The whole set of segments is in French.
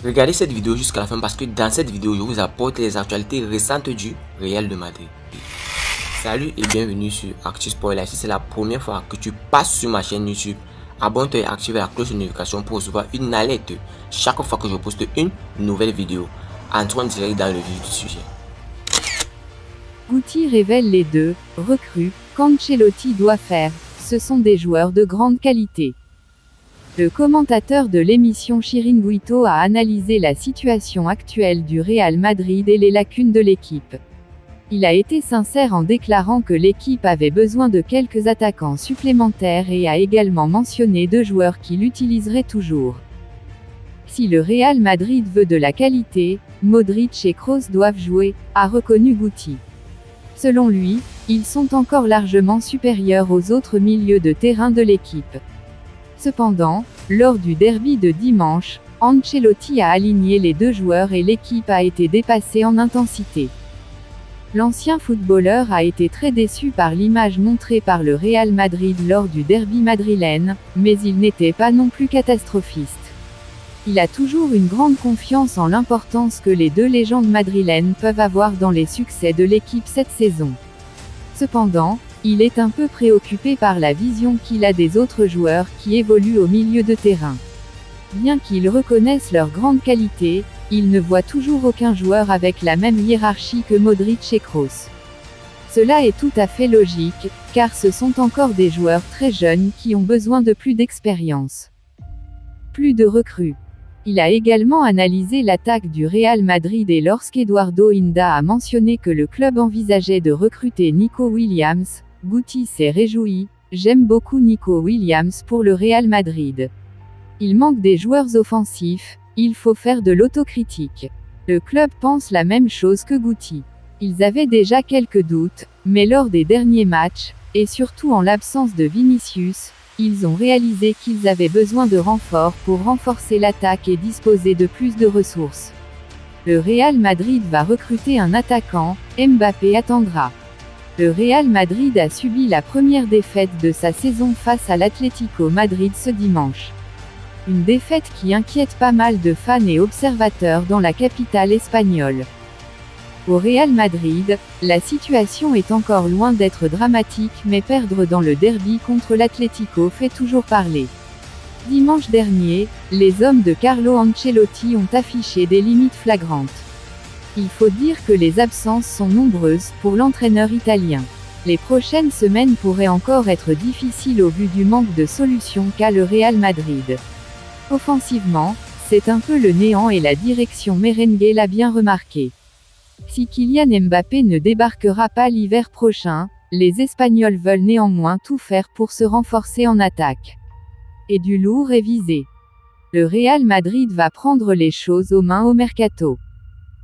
Regardez cette vidéo jusqu'à la fin parce que dans cette vidéo, je vous apporte les actualités récentes du Real de Madrid. Salut et bienvenue sur ActuSport. Si c'est la première fois que tu passes sur ma chaîne YouTube, abonne-toi et active la cloche de notification pour recevoir une alerte chaque fois que je poste une nouvelle vidéo. Entrons direct dans le vif du sujet. Guti révèle les deux recrues qu'Ancelotti doit faire. Ce sont des joueurs de grande qualité. Le commentateur de l'émission Chiringuito a analysé la situation actuelle du Real Madrid et les lacunes de l'équipe. Il a été sincère en déclarant que l'équipe avait besoin de quelques attaquants supplémentaires et a également mentionné deux joueurs qui l'utiliseraient toujours. Si le Real Madrid veut de la qualité, Modric et Kroos doivent jouer, a reconnu Guti. Selon lui, ils sont encore largement supérieurs aux autres milieux de terrain de l'équipe. Cependant, lors du derby de dimanche, Ancelotti a aligné les deux joueurs et l'équipe a été dépassée en intensité. L'ancien footballeur a été très déçu par l'image montrée par le Real Madrid lors du derby madrilène, mais il n'était pas non plus catastrophiste. Il a toujours une grande confiance en l'importance que les deux légendes madrilènes peuvent avoir dans les succès de l'équipe cette saison. Cependant, il est un peu préoccupé par la vision qu'il a des autres joueurs qui évoluent au milieu de terrain. Bien qu'il reconnaisse leur grande qualité, il ne voit toujours aucun joueur avec la même hiérarchie que Modric et Kroos. Cela est tout à fait logique, car ce sont encore des joueurs très jeunes qui ont besoin de plus d'expérience. Plus de recrues. Il a également analysé l'attaque du Real Madrid et lorsqu'Eduardo Inda a mentionné que le club envisageait de recruter Nico Williams, Guti s'est réjoui: « J'aime beaucoup Nico Williams pour le Real Madrid. Il manque des joueurs offensifs, il faut faire de l'autocritique. Le club pense la même chose que Guti. Ils avaient déjà quelques doutes, mais lors des derniers matchs, et surtout en l'absence de Vinicius, ils ont réalisé qu'ils avaient besoin de renforts pour renforcer l'attaque et disposer de plus de ressources. Le Real Madrid va recruter un attaquant, Mbappé attendra. Le Real Madrid a subi la première défaite de sa saison face à l'Atlético Madrid ce dimanche. Une défaite qui inquiète pas mal de fans et observateurs dans la capitale espagnole. Au Real Madrid, la situation est encore loin d'être dramatique, mais perdre dans le derby contre l'Atlético fait toujours parler. Dimanche dernier, les hommes de Carlo Ancelotti ont affiché des limites flagrantes. Il faut dire que les absences sont nombreuses pour l'entraîneur italien. Les prochaines semaines pourraient encore être difficiles au vu du manque de solutions qu'a le Real Madrid. Offensivement, c'est un peu le néant et la direction merengue l'a bien remarqué. Si Kylian Mbappé ne débarquera pas l'hiver prochain, les Espagnols veulent néanmoins tout faire pour se renforcer en attaque. Et du lourd est visé. Le Real Madrid va prendre les choses aux mains au mercato.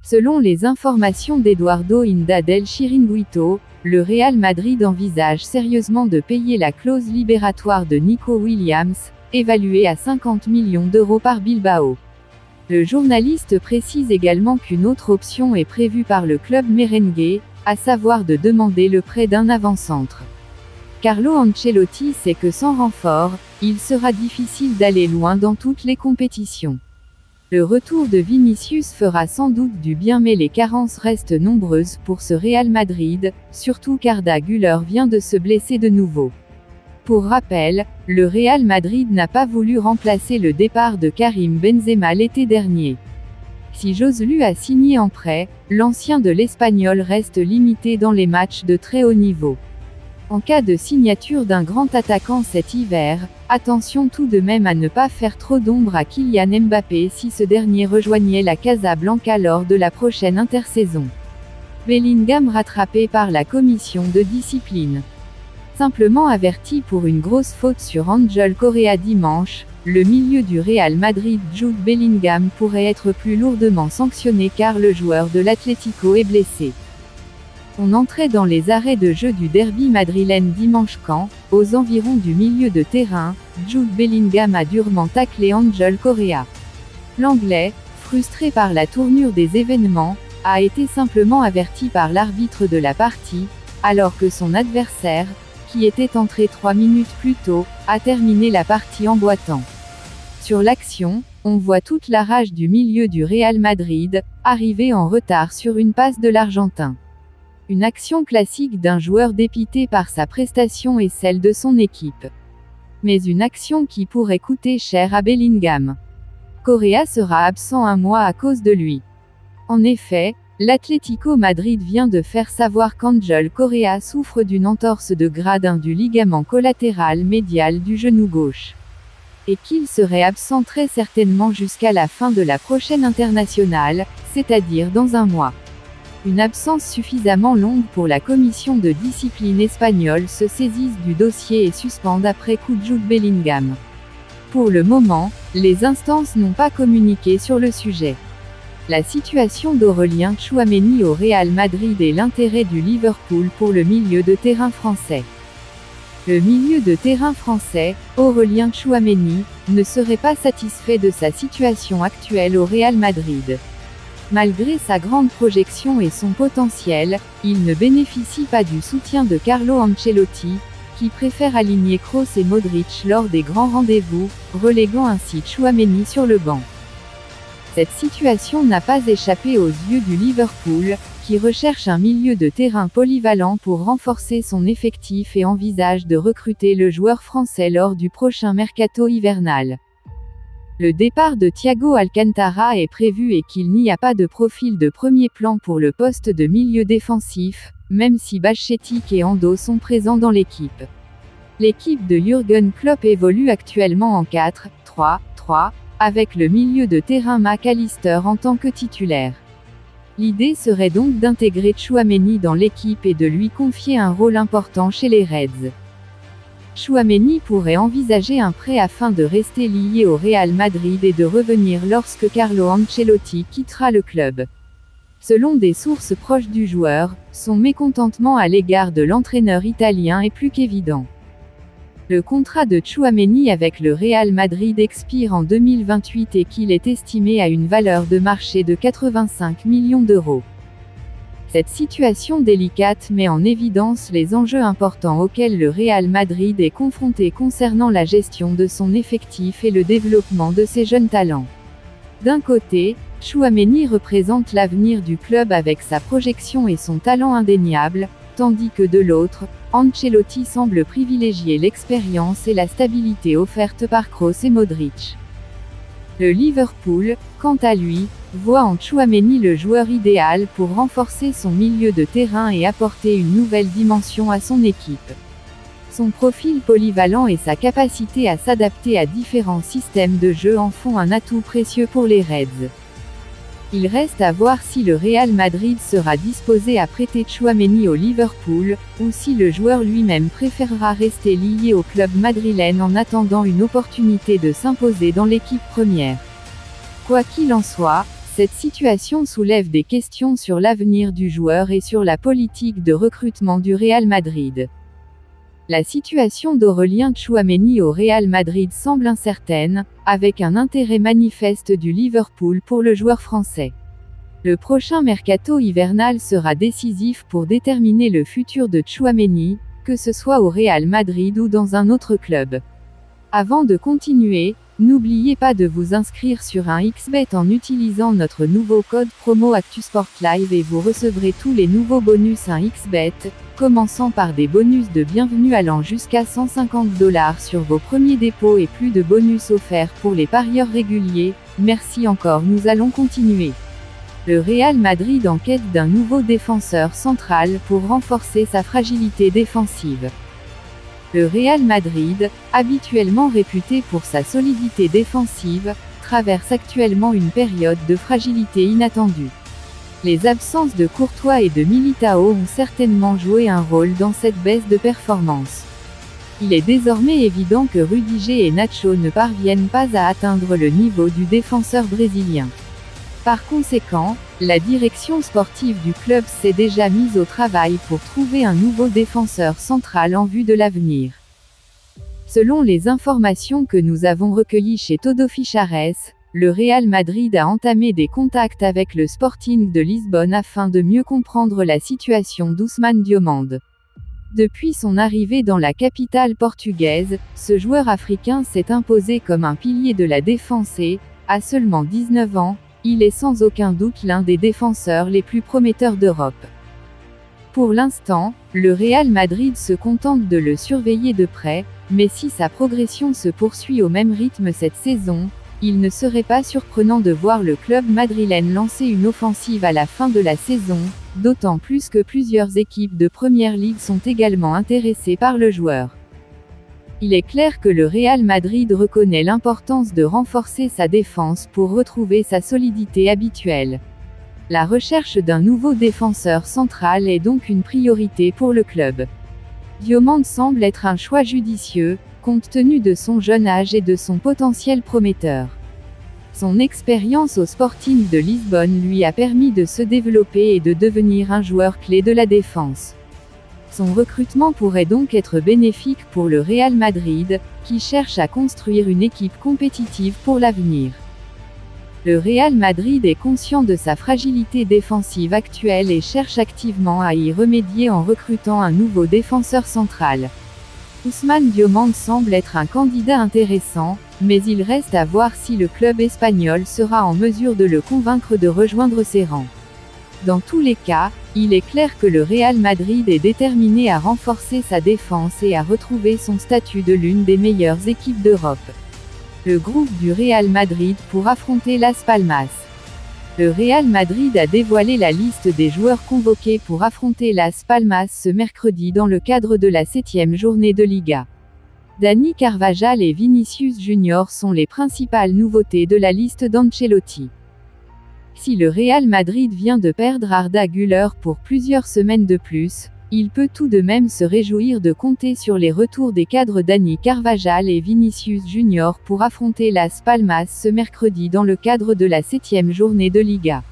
Selon les informations d'Eduardo Inda del Chiringuito, le Real Madrid envisage sérieusement de payer la clause libératoire de Nico Williams, évaluée à 50 millions d'euros par Bilbao. Le journaliste précise également qu'une autre option est prévue par le club merengue, à savoir de demander le prêt d'un avant-centre. Carlo Ancelotti sait que sans renfort, il sera difficile d'aller loin dans toutes les compétitions. Le retour de Vinicius fera sans doute du bien, mais les carences restent nombreuses pour ce Real Madrid, surtout qu'Arda Güler vient de se blesser de nouveau. Pour rappel, le Real Madrid n'a pas voulu remplacer le départ de Karim Benzema l'été dernier. Si Joselu a signé en prêt, l'ancien de l'Espagnol reste limité dans les matchs de très haut niveau. En cas de signature d'un grand attaquant cet hiver, attention tout de même à ne pas faire trop d'ombre à Kylian Mbappé si ce dernier rejoignait la Casablanca lors de la prochaine intersaison. Bellingham rattrapé par la commission de discipline. Simplement averti pour une grosse faute sur Angel Correa dimanche, le milieu du Real Madrid Jude Bellingham pourrait être plus lourdement sanctionné car le joueur de l'Atlético est blessé. On entrait dans les arrêts de jeu du derby madrilène dimanche quand, aux environs du milieu de terrain, Jude Bellingham a durement taclé Angel Correa. L'Anglais, frustré par la tournure des événements, a été simplement averti par l'arbitre de la partie, alors que son adversaire, qui était entré 3 minutes plus tôt, a terminé la partie en boitant. Sur l'action, on voit toute la rage du milieu du Real Madrid, arriver en retard sur une passe de l'Argentin. Une action classique d'un joueur dépité par sa prestation et celle de son équipe. Mais une action qui pourrait coûter cher à Bellingham. Correa sera absent un mois à cause de lui. En effet, l'Atlético Madrid vient de faire savoir qu'Angel Correa souffre d'une entorse de grade 1 du ligament collatéral médial du genou gauche. Et qu'il serait absent très certainement jusqu'à la fin de la prochaine internationale, c'est-à-dire dans un mois. Une absence suffisamment longue pour la commission de discipline espagnole se saisisse du dossier et suspende après coup de Jude Bellingham. Pour le moment, les instances n'ont pas communiqué sur le sujet. La situation d'Aurélien Tchouaméni au Real Madrid et l'intérêt du Liverpool pour le milieu de terrain français. Le milieu de terrain français, Aurélien Tchouaméni, ne serait pas satisfait de sa situation actuelle au Real Madrid. Malgré sa grande projection et son potentiel, il ne bénéficie pas du soutien de Carlo Ancelotti, qui préfère aligner Kroos et Modric lors des grands rendez-vous, reléguant ainsi Tchouaméni sur le banc. Cette situation n'a pas échappé aux yeux du Liverpool, qui recherche un milieu de terrain polyvalent pour renforcer son effectif et envisage de recruter le joueur français lors du prochain mercato hivernal. Le départ de Thiago Alcantara est prévu et qu'il n'y a pas de profil de premier plan pour le poste de milieu défensif, même si Bajcetic et Ando sont présents dans l'équipe. L'équipe de Jürgen Klopp évolue actuellement en 4-3-3, avec le milieu de terrain McAllister en tant que titulaire. L'idée serait donc d'intégrer Tchouaméni dans l'équipe et de lui confier un rôle important chez les Reds. Tchouaméni pourrait envisager un prêt afin de rester lié au Real Madrid et de revenir lorsque Carlo Ancelotti quittera le club. Selon des sources proches du joueur, son mécontentement à l'égard de l'entraîneur italien est plus qu'évident. Le contrat de Tchouaméni avec le Real Madrid expire en 2028 et qu'il est estimé à une valeur de marché de 85 millions d'euros. Cette situation délicate met en évidence les enjeux importants auxquels le Real Madrid est confronté concernant la gestion de son effectif et le développement de ses jeunes talents. D'un côté, Tchouaméni représente l'avenir du club avec sa projection et son talent indéniable, tandis que de l'autre, Ancelotti semble privilégier l'expérience et la stabilité offerte par Kroos et Modric. Le Liverpool, quant à lui, voit en Tchouaméni le joueur idéal pour renforcer son milieu de terrain et apporter une nouvelle dimension à son équipe. Son profil polyvalent et sa capacité à s'adapter à différents systèmes de jeu en font un atout précieux pour les Reds. Il reste à voir si le Real Madrid sera disposé à prêter Tchouaméni au Liverpool, ou si le joueur lui-même préférera rester lié au club madrilène en attendant une opportunité de s'imposer dans l'équipe première. Quoi qu'il en soit, cette situation soulève des questions sur l'avenir du joueur et sur la politique de recrutement du Real Madrid. La situation d'Aurélien Tchouaméni au Real Madrid semble incertaine, avec un intérêt manifeste du Liverpool pour le joueur français. Le prochain mercato hivernal sera décisif pour déterminer le futur de Tchouaméni, que ce soit au Real Madrid ou dans un autre club. Avant de continuer, n'oubliez pas de vous inscrire sur un XBet en utilisant notre nouveau code promo ActuSportLive et vous recevrez tous les nouveaux bonus un XBet, commençant par des bonus de bienvenue allant jusqu'à 150 $ sur vos premiers dépôts et plus de bonus offerts pour les parieurs réguliers. Merci encore, nous allons continuer. Le Real Madrid en quête d'un nouveau défenseur central pour renforcer sa fragilité défensive. Le Real Madrid, habituellement réputé pour sa solidité défensive, traverse actuellement une période de fragilité inattendue. Les absences de Courtois et de Militao ont certainement joué un rôle dans cette baisse de performance. Il est désormais évident que Rudiger et Nacho ne parviennent pas à atteindre le niveau du défenseur brésilien. Par conséquent, la direction sportive du club s'est déjà mise au travail pour trouver un nouveau défenseur central en vue de l'avenir. Selon les informations que nous avons recueillies chez Todo Fichares, le Real Madrid a entamé des contacts avec le Sporting de Lisbonne afin de mieux comprendre la situation d'Ousmane Diomande. Depuis son arrivée dans la capitale portugaise, ce joueur africain s'est imposé comme un pilier de la défense et, À seulement 19 ans, il est sans aucun doute l'un des défenseurs les plus prometteurs d'Europe. Pour l'instant, le Real Madrid se contente de le surveiller de près, mais si sa progression se poursuit au même rythme cette saison, il ne serait pas surprenant de voir le club madrilène lancer une offensive à la fin de la saison, d'autant plus que plusieurs équipes de Première Ligue sont également intéressées par le joueur. Il est clair que le Real Madrid reconnaît l'importance de renforcer sa défense pour retrouver sa solidité habituelle. La recherche d'un nouveau défenseur central est donc une priorité pour le club. Diomande semble être un choix judicieux, compte tenu de son jeune âge et de son potentiel prometteur. Son expérience au Sporting de Lisbonne lui a permis de se développer et de devenir un joueur clé de la défense. Son recrutement pourrait donc être bénéfique pour le Real Madrid, qui cherche à construire une équipe compétitive pour l'avenir. Le Real Madrid est conscient de sa fragilité défensive actuelle et cherche activement à y remédier en recrutant un nouveau défenseur central. Ousmane Diomande semble être un candidat intéressant, mais il reste à voir si le club espagnol sera en mesure de le convaincre de rejoindre ses rangs. Dans tous les cas, il est clair que le Real Madrid est déterminé à renforcer sa défense et à retrouver son statut de l'une des meilleures équipes d'Europe. Le groupe du Real Madrid pour affronter Las Palmas. Le Real Madrid a dévoilé la liste des joueurs convoqués pour affronter Las Palmas ce mercredi dans le cadre de la 7e journée de Liga. Dani Carvajal et Vinicius Junior sont les principales nouveautés de la liste d'Ancelotti. Si le Real Madrid vient de perdre Arda Güler pour plusieurs semaines de plus, il peut tout de même se réjouir de compter sur les retours des cadres Dani Carvajal et Vinicius Junior pour affronter Las Palmas ce mercredi dans le cadre de la 7e journée de Liga.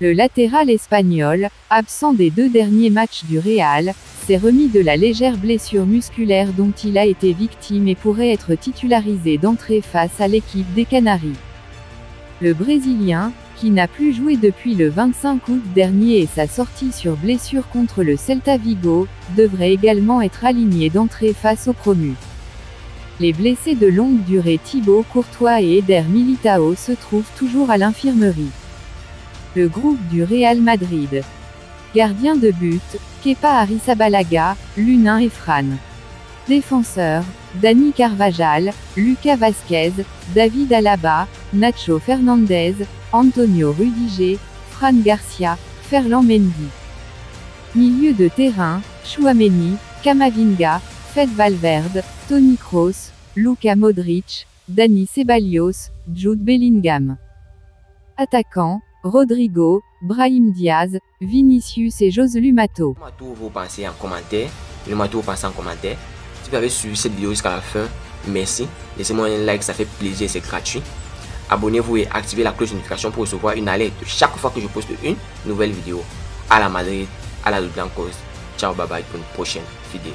Le latéral espagnol, absent des 2 derniers matchs du Real, s'est remis de la légère blessure musculaire dont il a été victime et pourrait être titularisé d'entrée face à l'équipe des Canaries. Le Brésilien, qui n'a plus joué depuis le 25 août dernier et sa sortie sur blessure contre le Celta Vigo, devrait également être aligné d'entrée face aux promus. Les blessés de longue durée Thibaut Courtois et Eder Militao se trouvent toujours à l'infirmerie. Le groupe du Real Madrid. Gardien de but, Kepa Arrizabalaga, Lunin et Fran. Défenseurs, Dani Carvajal, Lucas Vázquez, David Alaba, Nacho Fernandez, Antonio Rudiger, Fran Garcia, Ferland Mendy. Milieu de terrain, Tchouaméni, Camavinga, Fede Valverde, Toni Kroos, Luka Modric, Dani Ceballos, Jude Bellingham. Attaquant, Rodrigo, Brahim Diaz, Vinicius et Joselu Mato. Dites-moi tout vous pensez en commentaire. Dites-moi tout vous pensez en commentaire. Si vous avez suivi cette vidéo jusqu'à la fin, merci. Laissez-moi un like, ça fait plaisir, c'est gratuit. Abonnez-vous et activez la cloche de notification pour recevoir une alerte chaque fois que je poste une nouvelle vidéo. À la Madrid, à la Blancos. Ciao, bye bye pour une prochaine vidéo.